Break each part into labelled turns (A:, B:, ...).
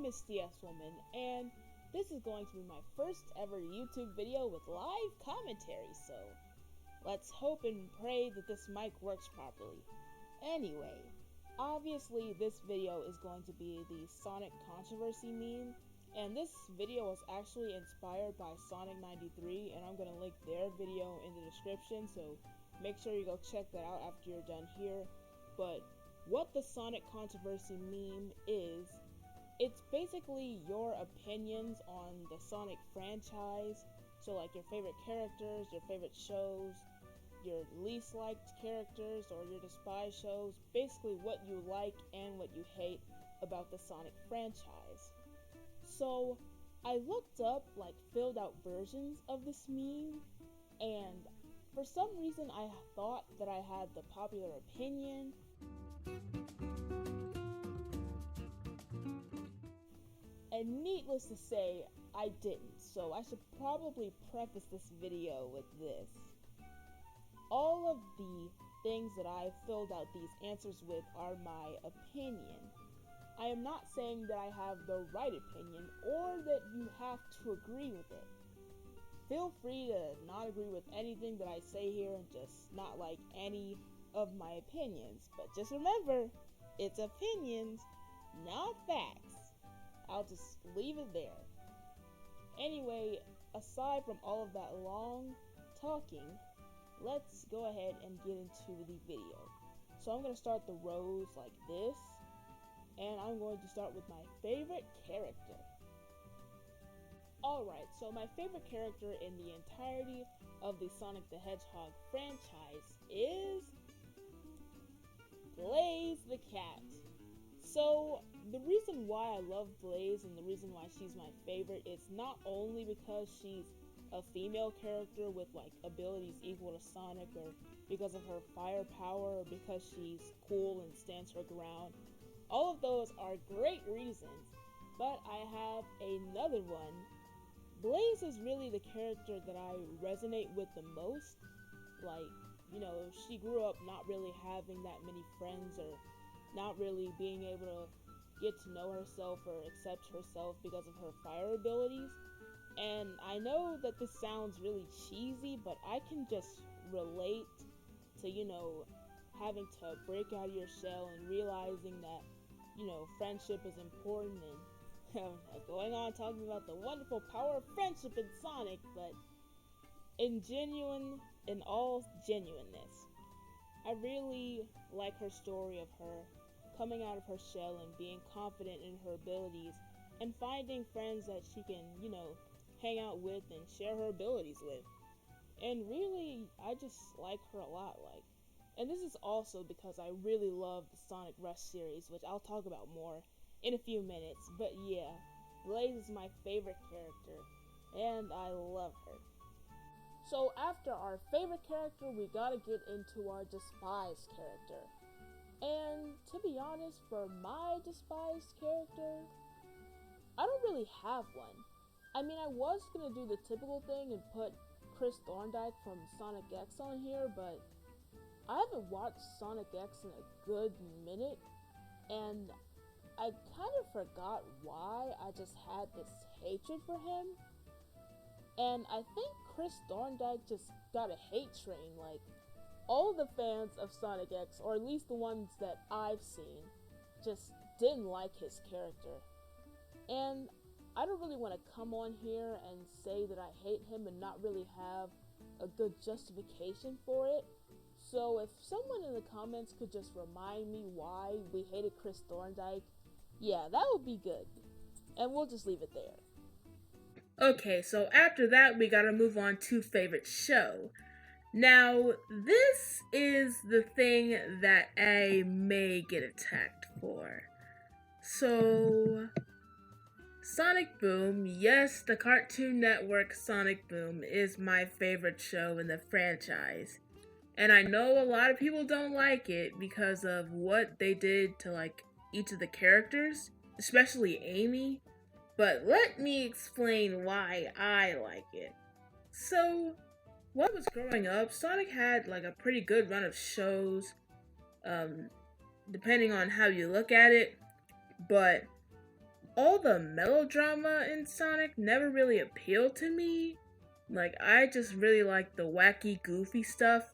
A: I'm Miss DS Woman, and this is going to be my first ever YouTube video with live commentary, so let's hope and pray that this mic works properly. Anyway, obviously this video is going to be the Sonic controversy meme, and this video was actually inspired by Sonic93, and I'm going to link their video in the description, so make sure you go check that out after you're done here. But what the Sonic controversy meme is, it's basically your opinions on the Sonic franchise. So like your favorite characters, your favorite shows, your least liked characters, or your despised shows. Basically what you like and what you hate about the Sonic franchise. So I looked up filled out versions of this meme, and for some reason I thought that I had the popular opinion. And needless to say, I didn't, so I should probably preface this video with this. All of the things that I filled out these answers with are my opinion. I am not saying that I have the right opinion or that you have to agree with it. Feel free to not agree with anything that I say here and just not like any of my opinions. But just remember, it's opinions, not facts. I'll just leave it there. Anyway, aside from all of that long talking, let's go ahead and get into the video. So I'm going to start the rows like this, and I'm going to start with my favorite character. Alright, so my favorite character in the entirety of the Sonic the Hedgehog franchise is Blaze the Cat. So, the reason why I love Blaze and the reason why she's my favorite is not only because she's a female character with abilities equal to Sonic, or because of her firepower, or because she's cool and stands her ground. All of those are great reasons, but I have another one. Blaze is really the character that I resonate with the most. She grew up not really having that many friends, or not really being able to get to know herself or accept herself because of her fire abilities. And I know that this sounds really cheesy, but I can just relate to, having to break out of your shell and realizing that, friendship is important, and going on talking about the wonderful power of friendship in Sonic, but in all genuineness, I really like her story of her coming out of her shell and being confident in her abilities and finding friends that she can, hang out with and share her abilities with. And really, I just like her a lot. And this is also because I really love the Sonic Rush series, which I'll talk about more in a few minutes. But yeah, Blaze is my favorite character, and I love her. So after our favorite character, we gotta get into our despised character. And to be honest, for my despised character, I don't really have one. I mean, I was gonna do the typical thing and put Chris Thorndyke from Sonic X on here, but I haven't watched Sonic X in a good minute, and I kind of forgot why I just had this hatred for him. And I think Chris Thorndyke just got a hate train. All the fans of Sonic X, or at least the ones that I've seen, just didn't like his character. And I don't really want to come on here and say that I hate him and not really have a good justification for it. So if someone in the comments could just remind me why we hated Chris Thorndyke, yeah, that would be good. And we'll just leave it there. Okay, so after that, we gotta move on to favorite show. Now, this is the thing that I may get attacked for. So, Sonic Boom, yes, the Cartoon Network Sonic Boom is my favorite show in the franchise. And I know a lot of people don't like it because of what they did to each of the characters, especially Amy. But let me explain why I like it. So, while I was growing up, Sonic had a pretty good run of shows, depending on how you look at it. But
B: all the melodrama in Sonic never really appealed to me. Like, I just really like the wacky, goofy stuff.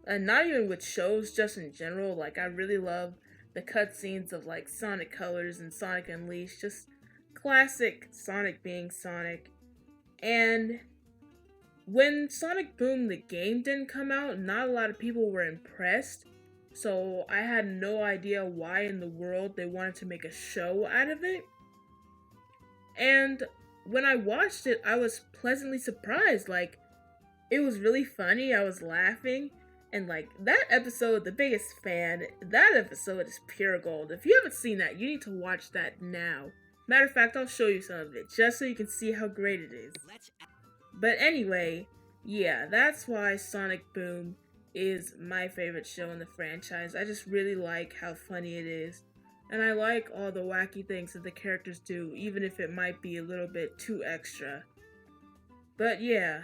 B: And not even with shows, just in general. Like, I really love the cutscenes of, like, Sonic Colors and Sonic Unleashed. Just classic Sonic being Sonic. And when Sonic Boom the game didn't come out, not a lot of people were impressed. So I had no idea why in the world they wanted to make a show out of it. And when I watched it, I was pleasantly surprised. Like, it was really funny. I was laughing. And, like, that episode, The Biggest Fan, that episode is pure gold. If you haven't seen that, you need to watch that now. Matter of fact, I'll show you some of it, just so you can see how great it is. But anyway, yeah, that's why Sonic Boom is my favorite show in the franchise. I just really like how funny it is. And I like all the wacky things that the characters do, even if it might be a little bit too extra. But yeah,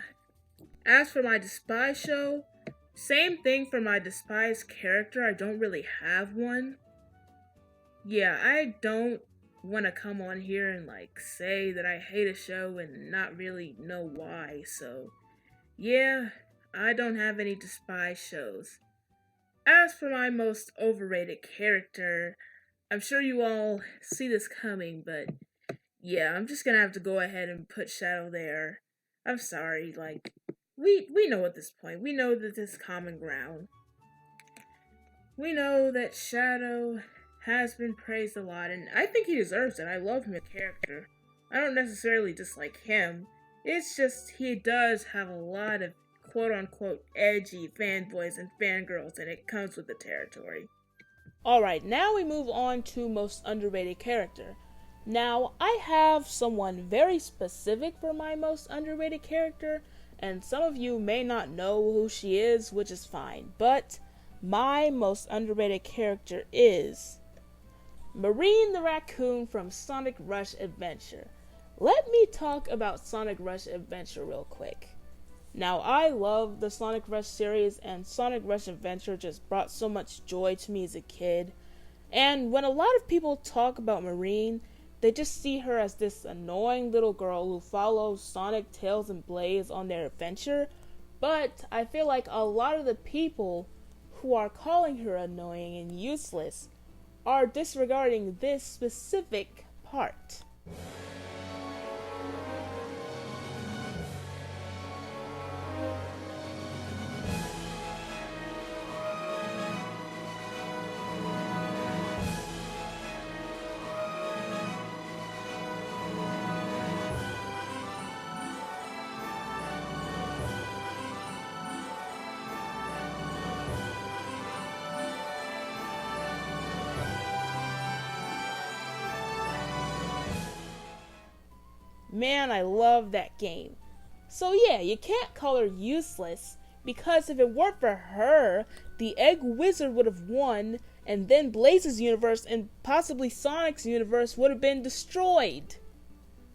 B: as for my Despise show, same thing for my Despise character. I don't really have one. Yeah, I don't want to come on here and like say that I hate a show and not really know why. So yeah, I don't have any Despise shows. As for my most overrated character, I'm sure you all see this coming, but yeah, I'm just gonna have to go ahead and put Shadow there. I'm sorry, like, we know at this point, we know that this is common ground. We know that Shadow has been praised a lot, and I think he deserves it. I love him as a character. I don't necessarily dislike him. It's just he does have a lot of quote-unquote edgy fanboys and fangirls, and it comes with the territory.
A: Alright, now we move on to most underrated character. Now, I have someone very specific for my most underrated character, and some of you may not know who she is, which is fine, but my most underrated character is Marine the Raccoon from Sonic Rush Adventure. Let me talk about Sonic Rush Adventure real quick. Now, I love the Sonic Rush series, and Sonic Rush Adventure just brought so much joy to me as a kid. And when a lot of people talk about Marine, they just see her as this annoying little girl who follows Sonic, Tails, and Blaze on their adventure. But I feel like a lot of the people who are calling her annoying and useless are disregarding this specific part. Man, I love that game. So yeah, you can't call her useless, because if it weren't for her, the Egg Wizard would have won, and then Blaze's universe and possibly Sonic's universe would have been destroyed.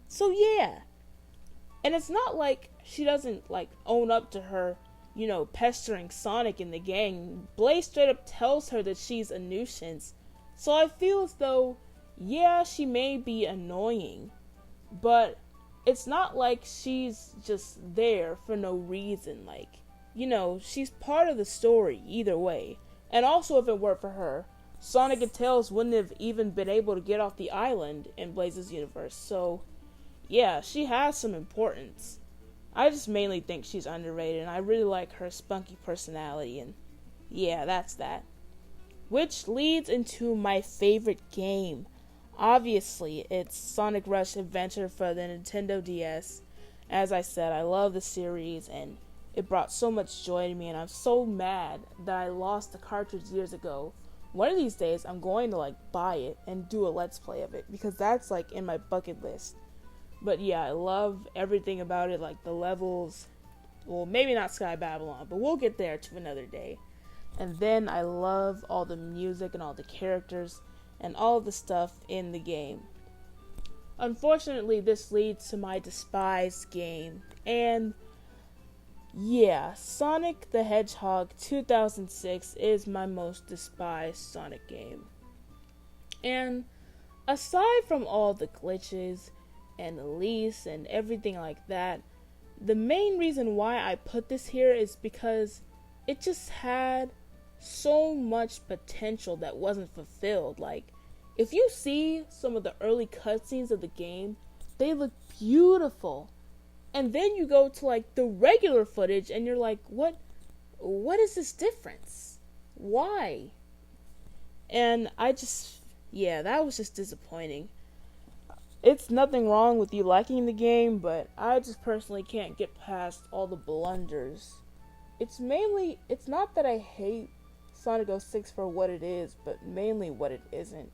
A: So yeah. And it's not like she doesn't like own up to her, pestering Sonic in the gang. Blaze straight up tells her that she's a nuisance. So I feel as though, yeah, she may be annoying, but it's not like she's just there for no reason. Like, she's part of the story either way. And also, if it weren't for her, Sonic and Tails wouldn't have even been able to get off the island in Blaze's universe. So, yeah, she has some importance. I just mainly think she's underrated, and I really like her spunky personality, and yeah, that's that. Which leads into my favorite game. Obviously, it's Sonic Rush Adventure for the Nintendo DS. As I said, I love the series, and it brought so much joy to me, and I'm so mad that I lost the cartridge years ago. One of these days, I'm going to, buy it and do a Let's Play of it, because that's, in my bucket list. But yeah, I love everything about it, like the levels. Well, maybe not Sky Babylon, but we'll get there to another day. And then I love all the music and all the characters and all of the stuff in the game. Unfortunately, this leads to my despised game. And yeah, Sonic the Hedgehog 2006 is my most despised Sonic game. And aside from all the glitches and the lease and everything like that, the main reason why I put this here is because it just had so much potential that wasn't fulfilled. Like, if you see some of the early cutscenes of the game, they look beautiful. And then you go to like the regular footage and you're like, what is this difference? Why? And yeah, that was just disappointing. It's nothing wrong with you liking the game, but I just personally can't get past all the blunders. It's not that I hate Sonic 06 for what it is, but mainly what it isn't.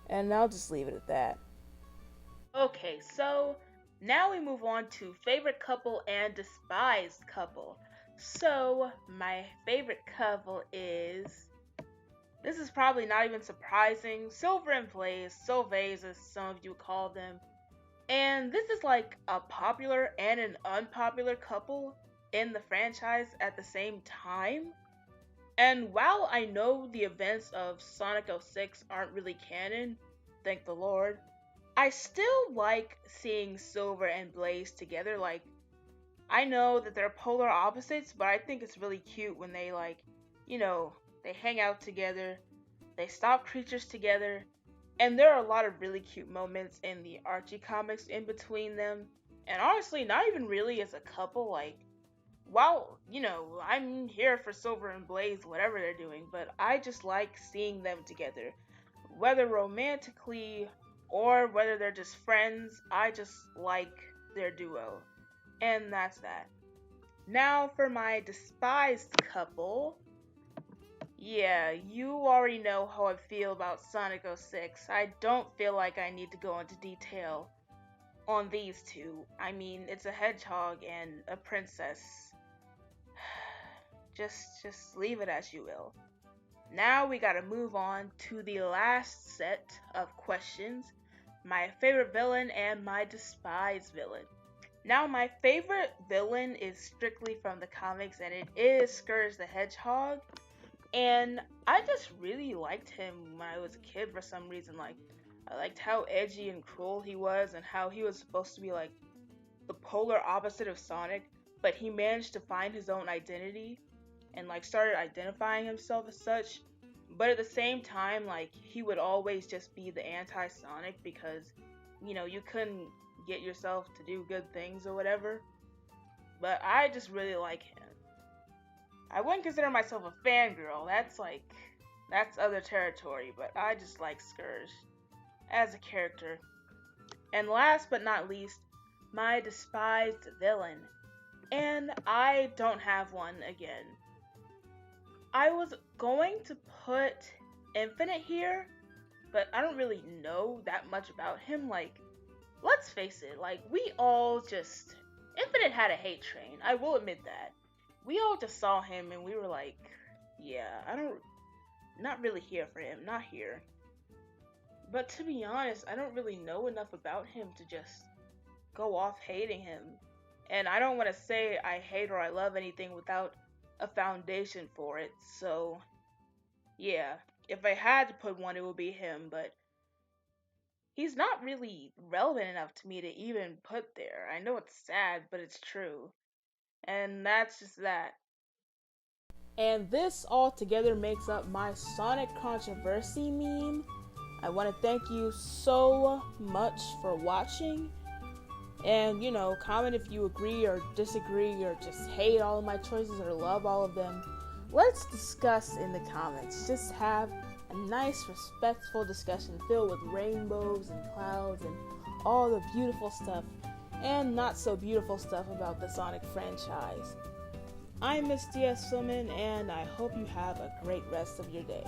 A: And I'll just leave it at that. Okay, so now we move on to favorite couple and despised couple. So, my favorite couple is, this is probably not even surprising, Silver and Blaze, Sylvaise as some of you call them. And this is like a popular and an unpopular couple in the franchise at the same time. And while I know the events of Sonic 06 aren't really canon, thank the Lord, I still like seeing Silver and Blaze together. Like, I know that they're polar opposites, but I think it's really cute when they they hang out together, they stop creatures together, and there are a lot of really cute moments in the Archie comics in between them. And honestly, not even really as a couple, like, while, I'm here for Silver and Blaze, whatever they're doing, but I just like seeing them together. Whether romantically or whether they're just friends, I just like their duo. And that's that. Now for my despised couple. Yeah, you already know how I feel about Sonic 06. I don't feel like I need to go into detail on these two. I mean, it's a hedgehog and a princess. Just leave it as you will. Now we gotta move on to the last set of questions. My favorite villain and my despised villain. Now, my favorite villain is strictly from the comics, and it is Scourge the Hedgehog. And I just really liked him when I was a kid for some reason. Like, I liked how edgy and cruel he was, and how he was supposed to be like the polar opposite of Sonic, but he managed to find his own identity and like started identifying himself as such. But at the same time, like, he would always just be the anti-Sonic because, you couldn't get yourself to do good things or whatever. But I just really like him. I wouldn't consider myself a fangirl, that's other territory, but I just like Scourge as a character. And last but not least, my despised villain. And I don't have one again. I was going to put Infinite here, but I don't really know that much about him. Like, let's face it, like, Infinite had a hate train, I will admit that. We all just saw him and we were like, yeah, not really here for him, not here. But to be honest, I don't really know enough about him to just go off hating him. And I don't want to say I hate or I love anything without a foundation for it, so yeah, if I had to put one, it would be him, but he's not really relevant enough to me to even put there. I know it's sad, but it's true. And that's just that. And this all together makes up my Sonic controversy meme. I want to thank you so much for watching. And, comment if you agree or disagree or just hate all of my choices or love all of them. Let's discuss in the comments. Just have a nice, respectful discussion filled with rainbows and clouds and all the beautiful stuff and not so beautiful stuff about the Sonic franchise. I'm Miss DS Filmin, and I hope you have a great rest of your day.